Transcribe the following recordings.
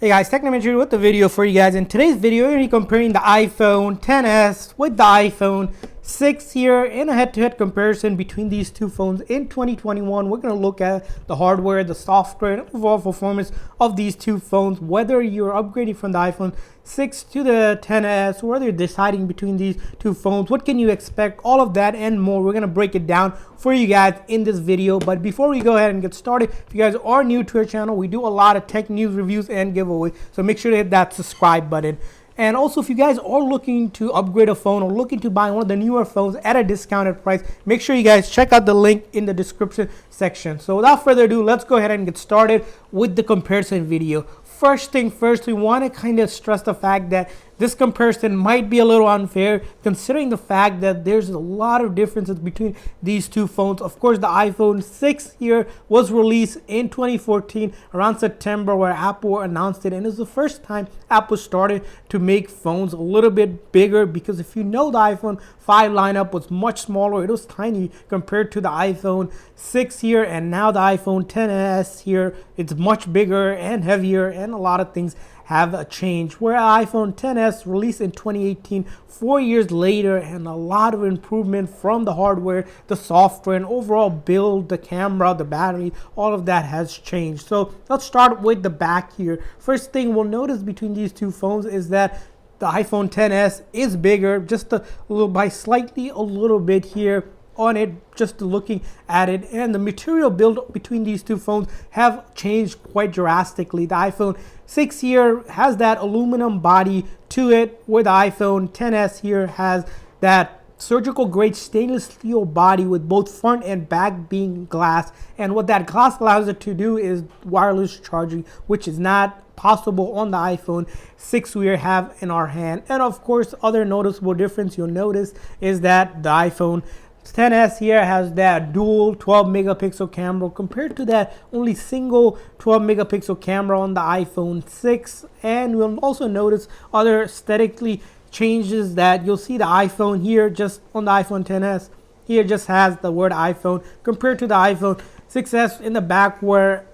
Hey guys, Technometry with the video for you guys. In today's video, we're going to be comparing the iPhone XS with the iPhone 6 here in a head-to-head comparison between these two phones in 2021. We're going to look at the hardware, the software, and overall performance of these two phones, whether you're upgrading from the iPhone 6 to the XS, whether you're deciding between these two phones, what can you expect, all of that and more. We're going to break it down for you guys in this video. But before we go ahead and get started, if you guys are new to our channel, we do a lot of tech news, reviews, and giveaways, so make sure to hit that subscribe button. And also, if you guys are looking to upgrade a phone or looking to buy one of the newer phones at a discounted price, make sure you guys check out the link in the description section. So without further ado, let's go ahead and get started with the comparison video. First thing first, we want to kind of stress the fact that this comparison might be a little unfair considering the fact that there's a lot of differences between these two phones. Of course, the iPhone 6 here was released in 2014 around September, where Apple announced it, and it's the first time Apple started to make phones a little bit bigger, because if you know, the iPhone 5 lineup was much smaller. It was tiny compared to the iPhone 6 here, and now the iPhone XS here, it's much bigger and heavier, and a lot of things have changed. Where iPhone XS released in 2018, 4 years later, and a lot of improvement from the hardware, the software, and overall build, the camera, the battery, all of that has changed. So let's start with the back here. First thing we'll notice between these two phones is that the iPhone XS is bigger, just a little by slightly a little bit here on it, just looking at it, and the material build between these two phones have changed quite drastically. The iPhone 6 here has that aluminum body to it, where the iPhone XS here has that surgical grade stainless steel body with both front and back being glass. And what that glass allows it to do is wireless charging, which is not possible on the iPhone 6 we have in our hand. And of course, other noticeable difference you'll notice is that the iPhone XS here has that dual 12 megapixel camera compared to that only single 12 megapixel camera on the iPhone 6. And we'll also notice other aesthetically changes, that you'll see the iPhone here just on the iPhone XS here just has the word iPhone compared to the iPhone 6s in the back, where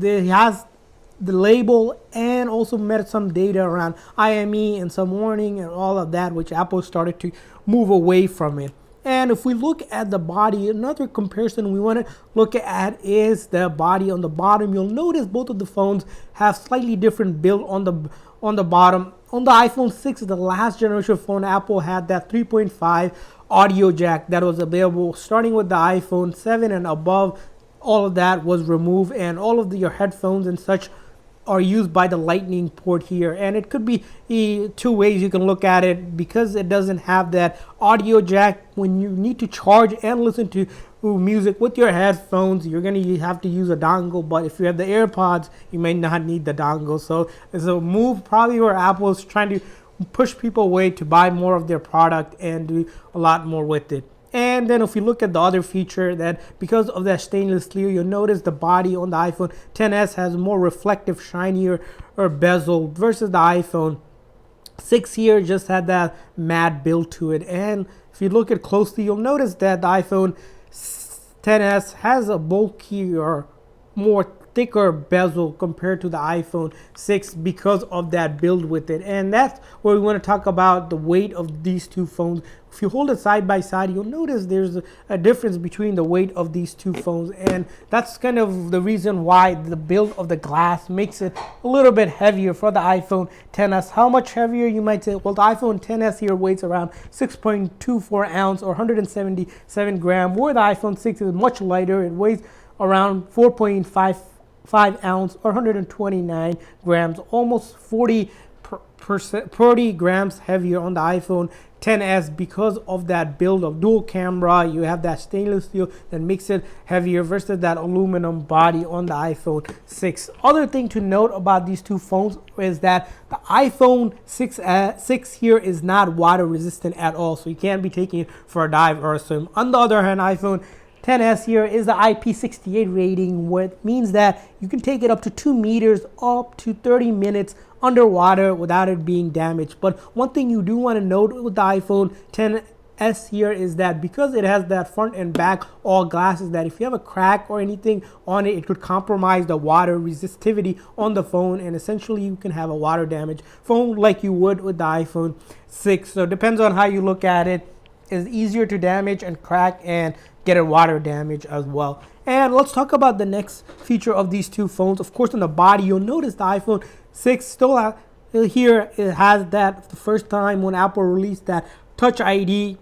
it has the label and also met some data around IME and some warning and all of that, which Apple started to move away from it. And if we look at the body, another comparison we want to look at is the body on the bottom. You'll notice both of the phones have slightly different build on the bottom. On the iPhone 6, the last generation phone, Apple had that 3.5 audio jack that was available. Starting with the iPhone 7 and above, all of that was removed, and all of your headphones and such are used by the lightning port here. And it could be two ways you can look at it, because it doesn't have that audio jack. When you need to charge and listen to music with your headphones, you're going to have to use a dongle, but if you have the AirPods, you may not need the dongle. So it's a move probably where Apple's trying to push people away to buy more of their product and do a lot more with it. And then if you look at the other feature, that because of that stainless steel, you'll notice the body on the iPhone XS has more reflective, shinier or bezel, versus the iPhone 6 here just had that matte build to it. And if you look at closely, you'll notice that the iPhone XS has a bulkier, more thicker bezel compared to the iPhone 6 because of that build with it. And that's where we want to talk about the weight of these two phones. If you hold it side by side, you'll notice there's a difference between the weight of these two phones, and that's kind of the reason why the build of the glass makes it a little bit heavier for the iPhone XS. How much heavier, you might say? Well, the iPhone XS here weighs around 6.24 ounce or 177 gram, where the iPhone 6 is much lighter. It weighs around 4.5 ounce or 129 grams, almost 40 grams heavier on the iPhone XS because of that build of dual camera. You have that stainless steel that makes it heavier versus that aluminum body on the iPhone 6. Other thing to note about these two phones is that the iPhone 6 here is not water resistant at all, so you can't be taking it for a dive or a swim. On the other hand, iPhone XS here is the IP68 rating, which means that you can take it up to 2 meters, up to 30 minutes underwater without it being damaged. But one thing you do want to note with the iPhone 10s here is that because it has that front and back all glass, is that if you have a crack or anything on it, it could compromise the water resistivity on the phone, and essentially you can have a water damage phone like you would with the iPhone 6. So it depends on how you look at it. It's easier to damage and crack and get a water damage as well. And let's talk about the next feature of these two phones. Of course, on the body, you'll notice the iPhone 6 still here, it has that the first time when Apple released that Touch ID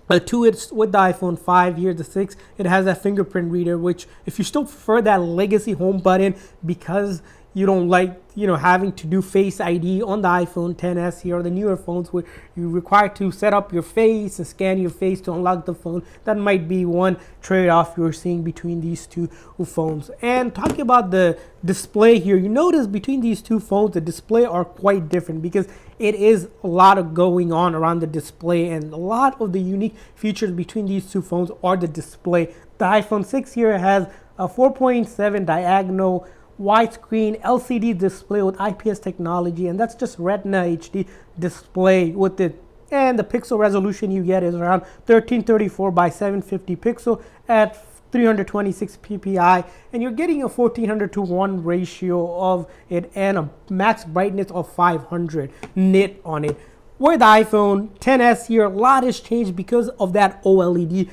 to it with the iPhone 5 here, the 6, it has that fingerprint reader, which if you still prefer that legacy home button because you don't like, having to do Face ID on the iPhone 10s here or the newer phones where you require to set up your face and scan your face to unlock the phone, that might be one trade-off you're seeing between these two phones. And talking about the display here, you notice between these two phones, the display are quite different because it is a lot of going on around the display, and a lot of the unique features between these two phones are the display. The iPhone 6 here has a 4.7 diagonal widescreen LCD display with IPS technology, and that's just Retina HD display with it. And the pixel resolution you get is around 1334 by 750 pixel at 326 ppi, and you're getting a 1400 to 1 ratio of it and a max brightness of 500 nit on it. Where the iPhone 10s here, a lot has changed because of that OLED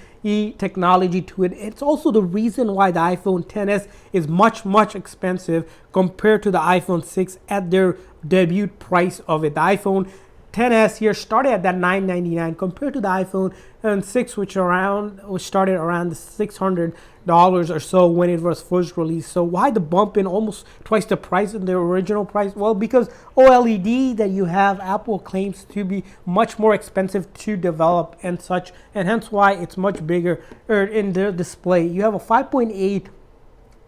technology to it. It's also the reason why the iPhone 10s is much expensive compared to the iPhone 6 at their debut price of it. The iPhone 10s here started at that $999 compared to the iPhone 6, which started around the $600 or so when it was first released. So why the bump in almost twice the price in the original price? Well, because OLED that you have, Apple claims to be much more expensive to develop and such, and hence why it's much bigger in the display. You have a 5.8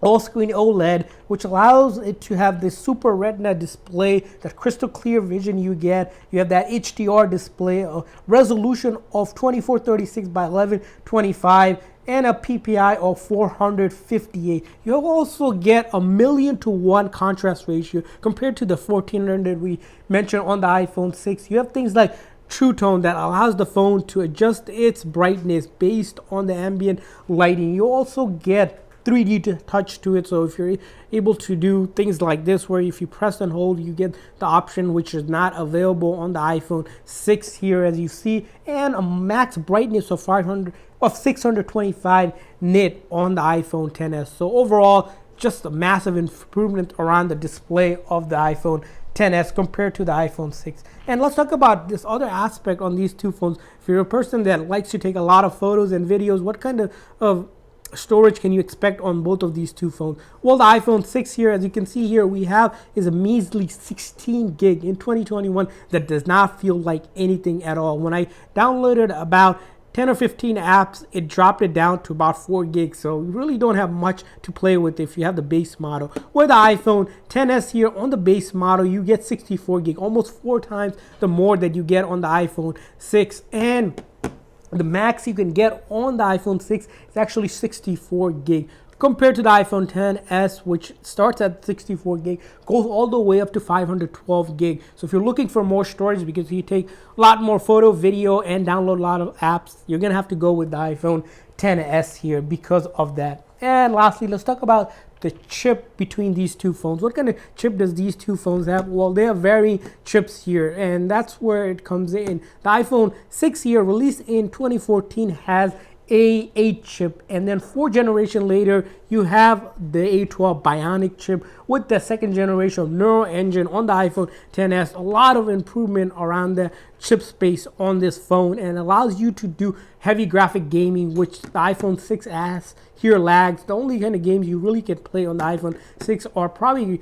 all-screen OLED, which allows it to have this super retina display, that crystal clear vision you get. You have that HDR display, a resolution of 2436 by 1125, and a PPI of 458. You also get 1,000,000 to 1 contrast ratio compared to the 1400 we mentioned on the iPhone 6. You have things like True Tone that allows the phone to adjust its brightness based on the ambient lighting. You also get 3D touch to it, so if you're able to do things like this where if you press and hold you get the option, which is not available on the iPhone 6 here, as you see, and a max brightness of 625 nit on the iPhone 10s. So overall, just a massive improvement around the display of the iPhone 10s compared to the iPhone 6. And let's talk about this other aspect on these two phones. If you're a person that likes to take a lot of photos and videos, what kind of storage can you expect on both of these two phones? Well, the iPhone 6 here, as you can see here, we have is a measly 16 gig in 2021 that does not feel like anything at all. When I downloaded about 10 or 15 apps, it dropped it down to about 4 gigs. So you really don't have much to play with if you have the base model. Where the iPhone 10s here, on the base model, you get 64 gig, almost 4 times the more that you get on the iPhone 6. And the max you can get on the iPhone 6 is actually 64 gig compared to the iPhone 10s, which starts at 64 gig, goes all the way up to 512 gig. So if you're looking for more storage because you take a lot more photo, video, and download a lot of apps, you're gonna have to go with the iPhone 10s here because of that. And lastly, let's talk about the chip between these two phones. What kind of chip does these two phones have? Well, they have varying chips here, and that's where it comes in. The iPhone 6 here, released in 2014, has A8 chip, and then 4 generations later you have the A12 Bionic chip with the 2nd generation of Neural Engine on the iPhone 10s. A lot of improvement around the chip space on this phone, and allows you to do heavy graphic gaming, which the iPhone 6s here lags. The only kind of games you really can play on the iPhone 6 are probably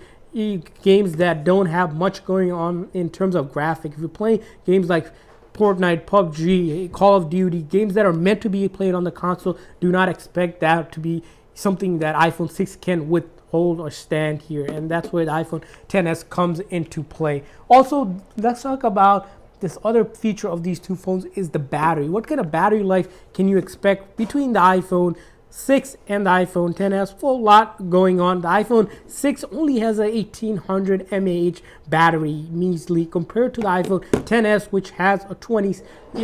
games that don't have much going on in terms of graphic. If you play games like Fortnite, PUBG, Call of Duty, games that are meant to be played on the console, do not expect that to be something that iPhone 6 can withhold or stand here, and that's where the iPhone 10s comes into play. Also, let's talk about this other feature of these two phones is the battery. What kind of battery life can you expect between the iPhone 6 and the iPhone XS. Full lot going on. The iPhone 6 only has a 1800 mAh battery measly compared to the iPhone XS, which has a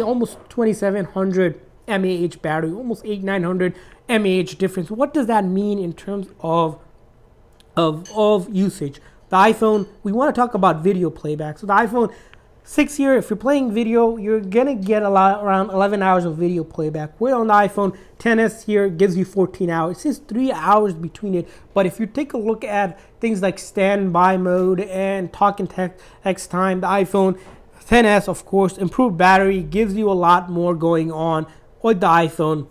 almost 2700 mAh battery, almost 8900 mAh difference. What does that mean in terms of usage? The iPhone, we want to talk about video playback. So the iPhone 6 here, if you're playing video, you're gonna get around 11 hours of video playback. Where on the iPhone XS here gives you 14 hours. It's just 3 hours between it. But if you take a look at things like standby mode and talk and text time, the iPhone XS, of course, improved battery gives you a lot more going on with the iPhone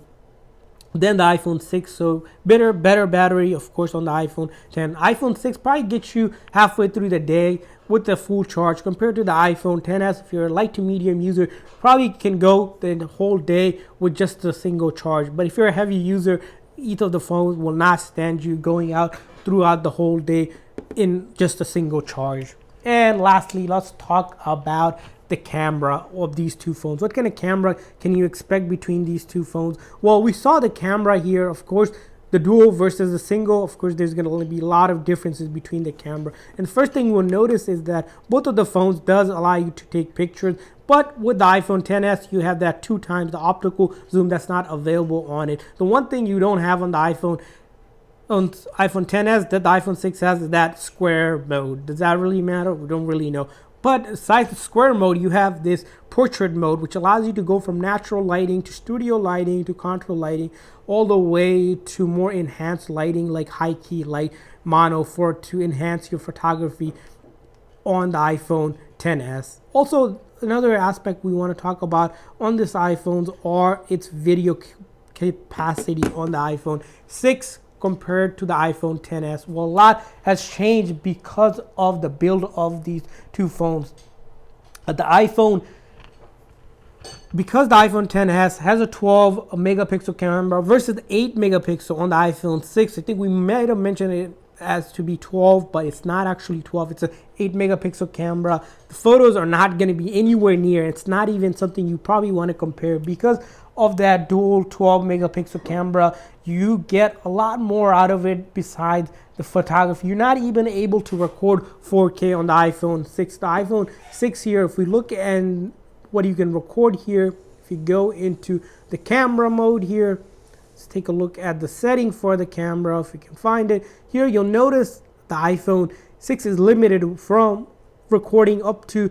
than the iPhone 6. So better battery, of course, on the iPhone 10. iPhone 6 probably gets you halfway through the day with the full charge compared to the iPhone XS. If you're a light to medium user, probably can go the whole day with just a single charge. But if you're a heavy user, each of the phones will not stand you going out throughout the whole day in just a single charge. And lastly, let's talk about the camera of these two phones. What kind of camera can you expect between these two phones? Well, we saw the camera here, of course, the dual versus the single. Of course, there's going to be a lot of differences between the camera. And the first thing we'll notice is that both of the phones does allow you to take pictures, but with the iPhone XS, you have that 2 times the optical zoom that's not available on it. The one thing you don't have on the iPhone XS that the iPhone 6 has is that square mode. Does that really matter? We don't really know. But aside from square mode, you have this portrait mode, which allows you to go from natural lighting to studio lighting to contour lighting, all the way to more enhanced lighting like high key light mono to enhance your photography on the iPhone XS. Also, another aspect we want to talk about on this iPhones are its video capacity on the iPhone 6 compared to the iPhone XS. Well, a lot has changed because of the build of these two phones. Because the iPhone XS has a 12 megapixel camera versus 8 megapixel on the iPhone 6. I think we might have mentioned it as to be 12, but it's not actually 12. It's an 8 megapixel camera. The photos are not going to be anywhere near. It's not even something you probably want to compare because of that dual 12 megapixel camera. You get a lot more out of it besides the photography. You're not even able to record 4K on the iPhone 6. The iPhone 6 here, if we look at what you can record here, if you go into the camera mode here, let's take a look at the setting for the camera if you can find it. Here you'll notice the iPhone 6 is limited from recording up to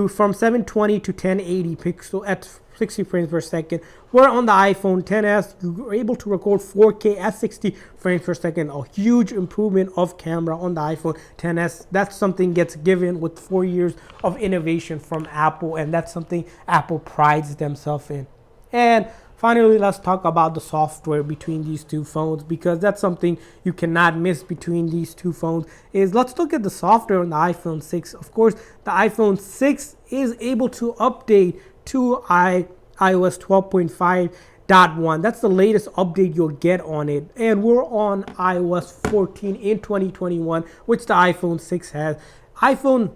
from 720 to 1080 pixel at 60 frames per second, where on the iPhone XS you are able to record 4K at 60 frames per second. A huge improvement of camera on the iPhone XS. That's something gets given with 4 years of innovation from Apple, and that's something Apple prides themselves in. And finally, let's talk about the software between these two phones, because that's something you cannot miss between these two phones. Let's look at the software on the iPhone 6. Of course, the iPhone 6 is able to update to iOS 12.5.1. That's the latest update you'll get on it. And we're on iOS 14 in 2021, which the iPhone 6 has. iPhone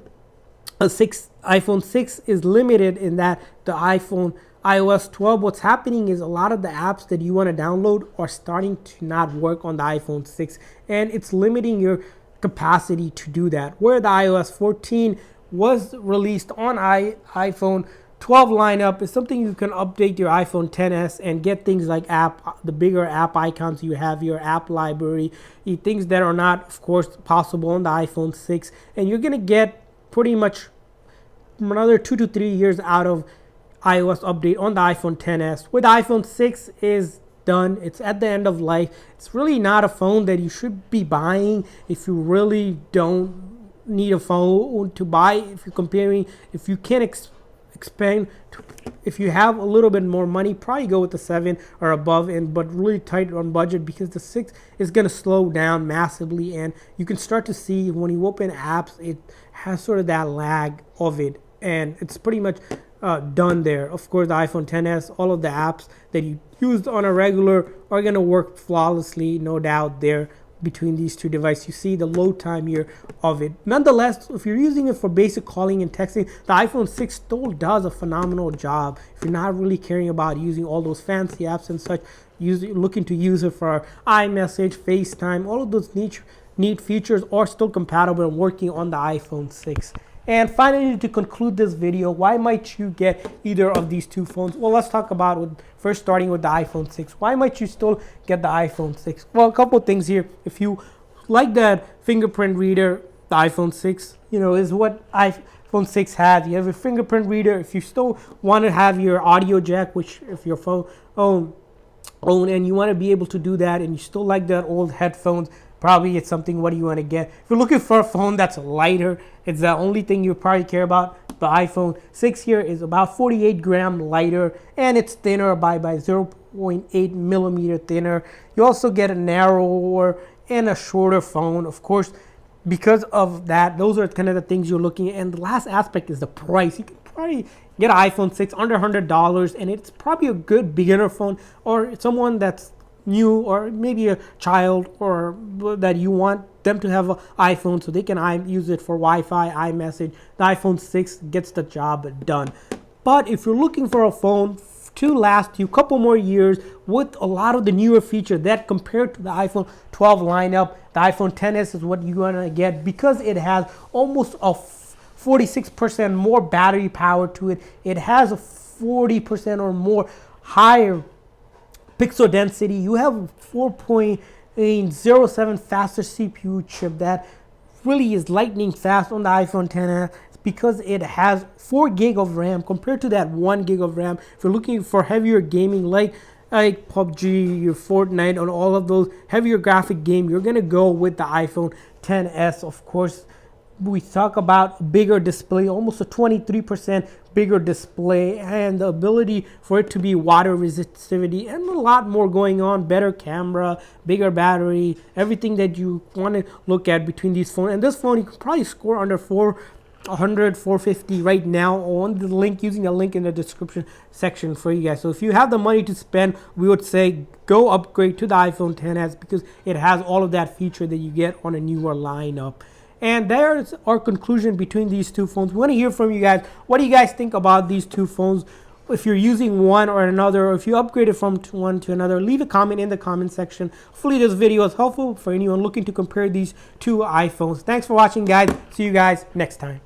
6 is limited in that the iOS 12, what's happening is a lot of the apps that you want to download are starting to not work on the iPhone 6, and it's limiting your capacity to do that. Where the iOS 14 was released on iPhone 12 lineup is something you can update your iPhone XS and get things like the bigger app icons you have, your app library, things that are not, of course, possible on the iPhone 6, and you're going to get pretty much another 2 to 3 years out of iOS update on the iPhone XS. With the iPhone 6 is done. It's at the end of life. It's really not a phone that you should be buying if you really don't need a phone to buy. If you can expand, if you have a little bit more money, probably go with the 7 or above, but really tight on budget, because the 6 is going to slow down massively, and you can start to see when you open apps, it has sort of that lag of it, and it's pretty much done there. Of course, the iPhone XS, all of the apps that you used on a regular are going to work flawlessly, no doubt there between these two devices. You see the load time here of it. Nonetheless, if you're using it for basic calling and texting, the iPhone 6 still does a phenomenal job. If you're not really caring about using all those fancy apps and such, looking to use it for iMessage, FaceTime, all of those neat features are still compatible and working on the iPhone 6. And finally, to conclude this video, why might you get either of these two phones? Well, let's talk about first starting with the iPhone 6. Why might you still get the iPhone 6? Well, a couple things here. If you like that fingerprint reader, the iPhone 6, is what iPhone 6 has. You have a fingerprint reader. If you still want to have your audio jack, which if your phone own and you want to be able to do that, and you still like that old headphones, probably it's something what you want to get. If you're looking for a phone that's lighter, it's the only thing you probably care about. The iPhone 6 here is about 48 gram lighter, and it's thinner by 0.8 millimeter thinner. You also get a narrower and a shorter phone, of course. Because of that, those are kind of the things you're looking at. And the last aspect is the price. You can probably get an iPhone 6 under $100, and it's probably a good beginner phone, or someone that's new, or maybe a child, or that you want them to have an iPhone so they can use it for Wi-Fi, iMessage. The iPhone 6 gets the job done. But if you're looking for a phone to last you a couple more years with a lot of the newer features that compared to the iPhone 12 lineup, the iPhone XS is what you're gonna get, because it has almost a 46% more battery power to it. It has a 40% or more higher pixel density. You have 4.07 faster CPU chip that really is lightning fast on the iPhone XS, because it has 4 gig of RAM compared to that 1 gig of RAM. If you're looking for heavier gaming like PUBG, your Fortnite, and all of those heavier graphic game, you're gonna go with the iPhone XS. Of course, we talk about bigger display, almost a 23% bigger display, and the ability for it to be water resistivity, and a lot more going on. Better camera, bigger battery, everything that you want to look at between these phones. And this phone, you can probably score under 450 right now on the link, using the link in the description section for you guys. So if you have the money to spend, we would say go upgrade to the iPhone XS, because it has all of that feature that you get on a newer lineup. And there's our conclusion between these two phones. We want to hear from you guys. What do you guys think about these two phones? If you're using one or another, or if you upgraded from one to another, leave a comment in the comment section. Hopefully this video is helpful for anyone looking to compare these two iPhones. Thanks for watching, guys. See you guys next time.